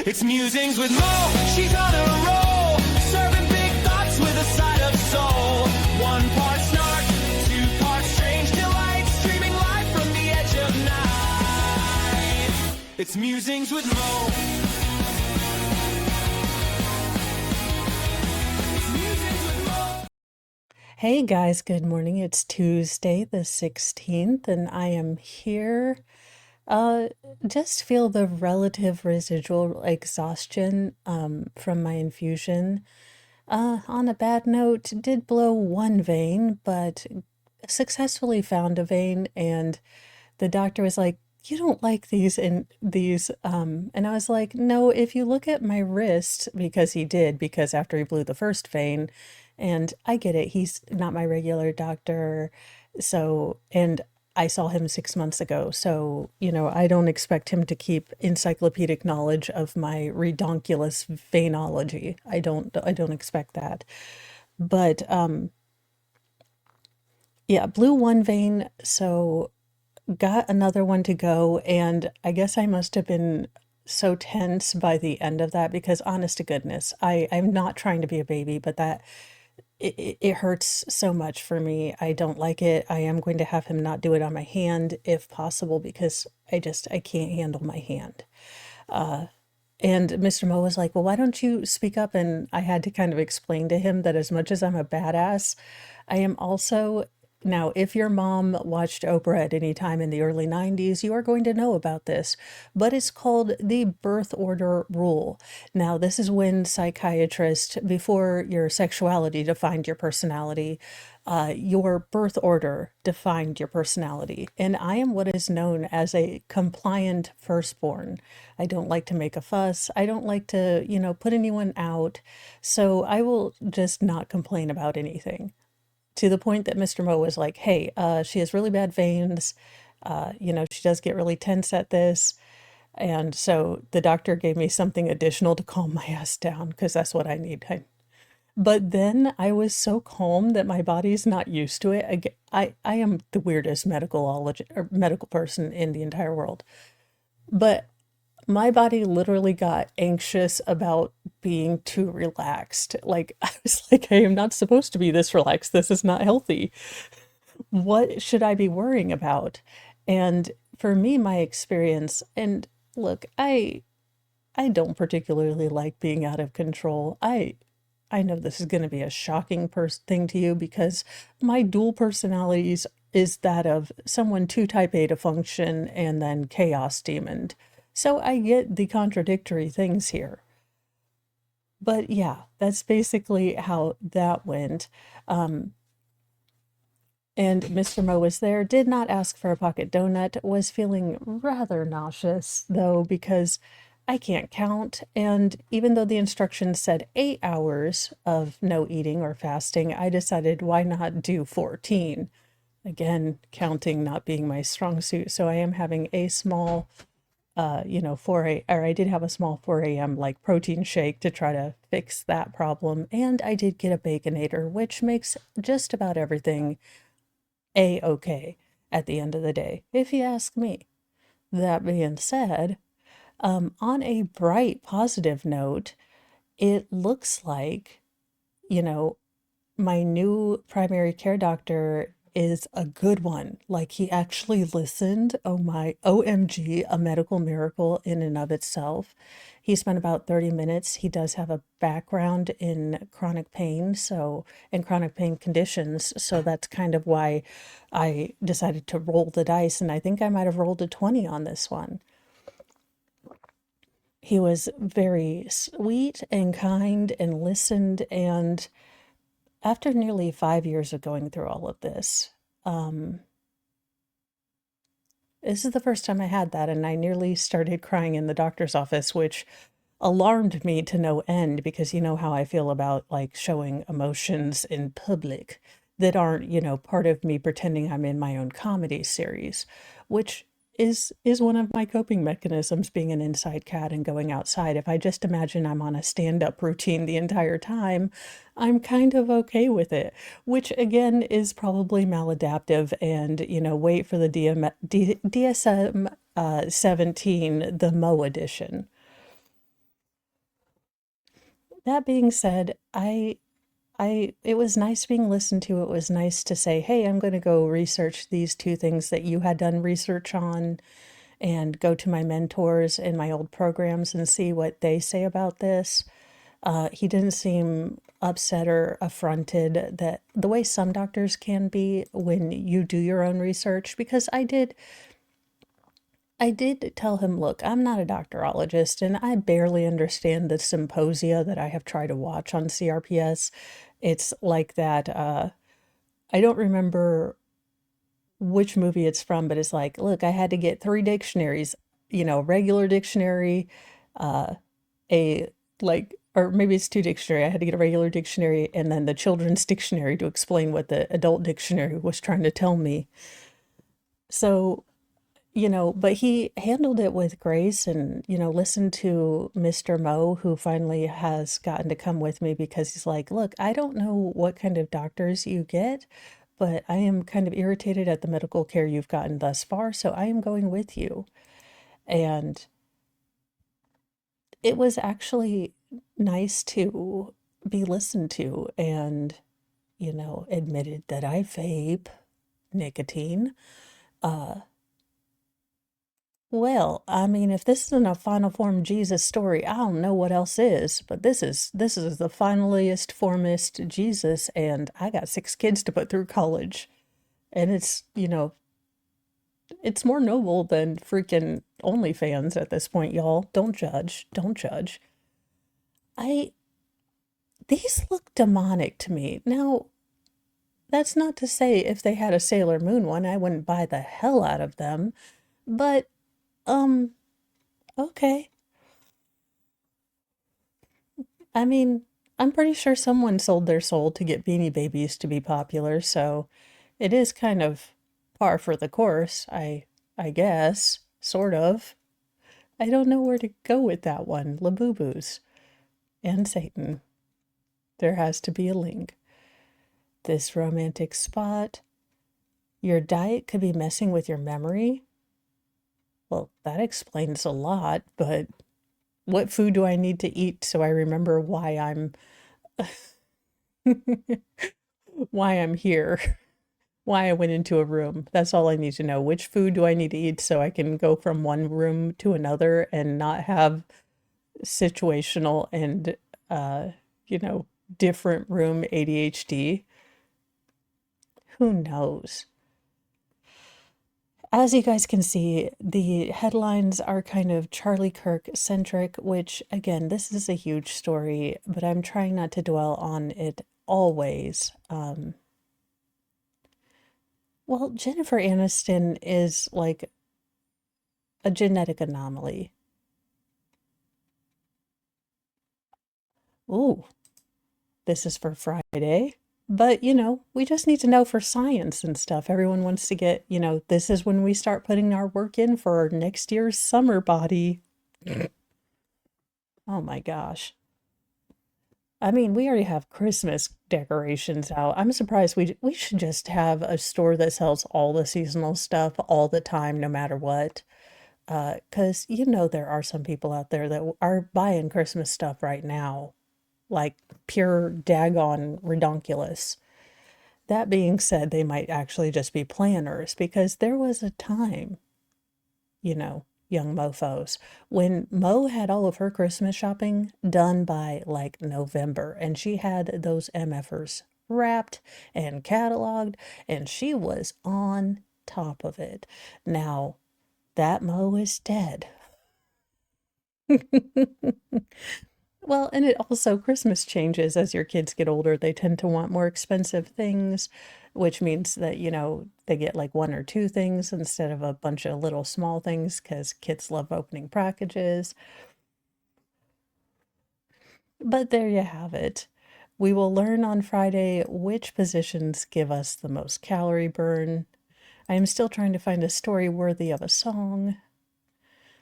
It's Musings with Mo. She's on a roll, serving big thoughts with a side of soul. One part snark, two parts strange delight, streaming live from the edge of night. It's Musings with Mo. It's Musings with Mo. Hey guys, good morning. It's Tuesday the 16th, and I am here. Uh, just feel the relative residual exhaustion from my infusion. On a bad note, did blow one vein, but successfully found a vein, and the doctor was like, "You don't like these," and I was like, "No, if you look at my wrist," because he did, because after he blew the first vein, and I get it, he's not my regular doctor, so, and I saw him 6 months ago, so, I don't expect him to keep encyclopedic knowledge of my redonkulous veinology. I don't expect that. But yeah, blew one vein, so got another one to go, and I guess I must have been so tense by the end of that because honest to goodness, I'm not trying to be a baby, but that it hurts so much for me. I don't like it. I am going to have him not do it on my hand if possible because I can't handle my hand. Uh, and Mr. Mo was like, "Well, why don't you speak up?" And I had to kind of explain to him that as much as I'm a badass, I am also. Now, if your mom watched Oprah at any time in the early 90s, you are going to know about this, but it's called the birth order rule. Now, this is when psychiatrists, before your sexuality defined your personality, your birth order defined your personality. And I am what is known as a compliant firstborn. I don't like to make a fuss. I don't like to, put anyone out. So I will just not complain about anything. To the point that Mr. Mo was like, "Hey, she has really bad veins. She does get really tense at this." And so the doctor gave me something additional to calm my ass down because that's what I need. But then I was so calm that my body's not used to it. I am the weirdest medical person in the entire world. But my body literally got anxious about being too relaxed. Like, I was like, I am not supposed to be this relaxed. This is not healthy. What should I be worrying about? And for me, my experience, and look, I don't particularly like being out of control. I know this is going to be a shocking thing to you because my dual personalities is that of someone too type A to function and then chaos demon. So I get the contradictory things here. But yeah, that's basically how that went. Um, and Mr. Mo was there, did not ask for a pocket donut, was feeling rather nauseous, though, because I can't count. And even though the instructions said 8 hours of no eating or fasting, I decided why not do 14? Again, counting not being my strong suit. So I am having a small I did have a small 4 a.m. like protein shake to try to fix that problem. And I did get a Baconator, which makes just about everything a-okay at the end of the day, if you ask me. That being said, on a bright, positive note, it looks like, you know, my new primary care doctor is a good one. Like he actually listened. Oh my, OMG, a medical miracle in and of itself. He spent about 30 minutes. He does have a background in chronic pain, so in chronic pain conditions. So that's kind of why I decided to roll the dice. And I think I might have rolled a 20 on this one. He was very sweet and kind and listened, and after nearly 5 years of going through all of this, um, this is the first time I had that, and I nearly started crying in the doctor's office, which alarmed me to no end because you know how I feel about like showing emotions in public that aren't, part of me pretending I'm in my own comedy series, which is one of my coping mechanisms being an inside cat and going outside. If I just imagine I'm on a stand-up routine the entire time, I'm kind of okay with it, which again is probably maladaptive and, wait for the DSM 17, the Mo edition. That being said, it was nice being listened to. It was nice to say, hey, I'm going to go research these two things that you had done research on and go to my mentors in my old programs and see what they say about this. He didn't seem upset or affronted that the way some doctors can be when you do your own research, because I did tell him, look, I'm not a doctorologist and I barely understand the symposia that I have tried to watch on CRPS. It's like that. I don't remember which movie it's from, but it's like, look, I had to get three dictionaries, regular dictionary, uh, a like, or maybe it's two dictionary. I had to get a regular dictionary and then the children's dictionary to explain what the adult dictionary was trying to tell me. So, but he handled it with grace and, listened to Mr. Moe, who finally has gotten to come with me because he's like, look, I don't know what kind of doctors you get, but I am kind of irritated at the medical care you've gotten thus far, so I am going with you. And it was actually nice to be listened to and, admitted that I vape nicotine. Uh, Well, I mean, if this isn't a final form Jesus story, I don't know what else is, but this is the finaliest formist Jesus, and I got six kids to put through college. And it's more noble than freaking OnlyFans at this point, y'all. Don't judge. Don't judge. I These look demonic to me. Now, that's not to say if they had a Sailor Moon one, I wouldn't buy the hell out of them. But um okay. I mean, I'm pretty sure someone sold their soul to get Beanie Babies to be popular, so it is kind of par for the course, I guess, sort of. I don't know where to go with that one. Labubu's and Satan. There has to be a link. This romantic spot. Your diet could be messing with your memory. Well, that explains a lot, but what food do I need to eat so I remember why I'm here? Why I went into a room. That's all I need to know. Which food do I need to eat so I can go from one room to another and not have situational and, uh, you know, different room ADHD? Who knows? As you guys can see, the headlines are kind of Charlie Kirk centric, which again, this is a huge story, but I'm trying not to dwell on it always. Well, Jennifer Aniston is like a genetic anomaly. Ooh, this is for Friday. But, we just need to know for science and stuff. Everyone wants to get, this is when we start putting our work in for our next year's summer body. Oh my gosh. I mean, we already have Christmas decorations out. I'm surprised we should just have a store that sells all the seasonal stuff all the time, no matter what. 'Cause there are some people out there that are buying Christmas stuff right now, like pure daggone redonkulous. That being said, they might actually just be planners because there was a time, young mofos, when Mo had all of her Christmas shopping done by like November, and she had those MFers wrapped and cataloged, and she was on top of it. Now, that Mo is dead. Well, and it also Christmas changes as your kids get older. They tend to want more expensive things, which means that, they get like one or two things instead of a bunch of little small things because kids love opening packages. But there you have it. We will learn on Friday which positions give us the most calorie burn. I am still trying to find a story worthy of a song,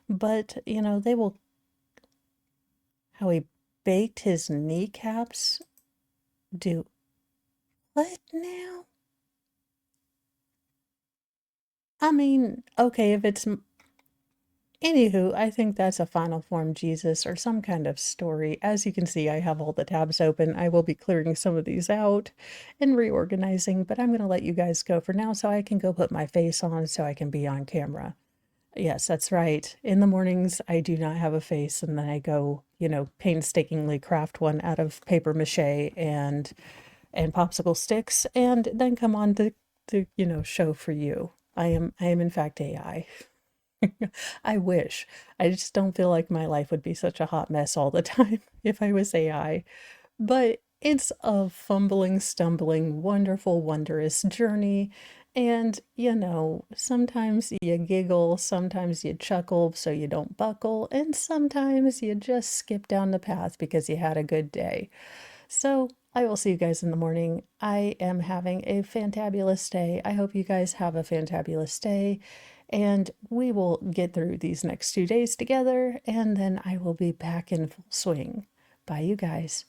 but, they will, how he baked his kneecaps. Do what now? I mean, okay, if it's Anywho, I think that's a final form Jesus or some kind of story. As you can see, I have all the tabs open. I will be clearing some of these out and reorganizing, but I'm going to let you guys go for now so I can go put my face on so I can be on camera. Yes, that's right. In the mornings, I do not have a face, and then I go, painstakingly craft one out of paper mache and popsicle sticks, and then come on to show for you. I am in fact AI. I wish. I just don't feel like my life would be such a hot mess all the time if I was AI. But it's a fumbling, stumbling, wonderful, wondrous journey. And, sometimes you giggle, sometimes you chuckle so you don't buckle, and sometimes you just skip down the path because you had a good day. So I will see you guys in the morning. I am having a fantabulous day. I hope you guys have a fantabulous day. And we will get through these next 2 days together, and then I will be back in full swing. Bye, you guys.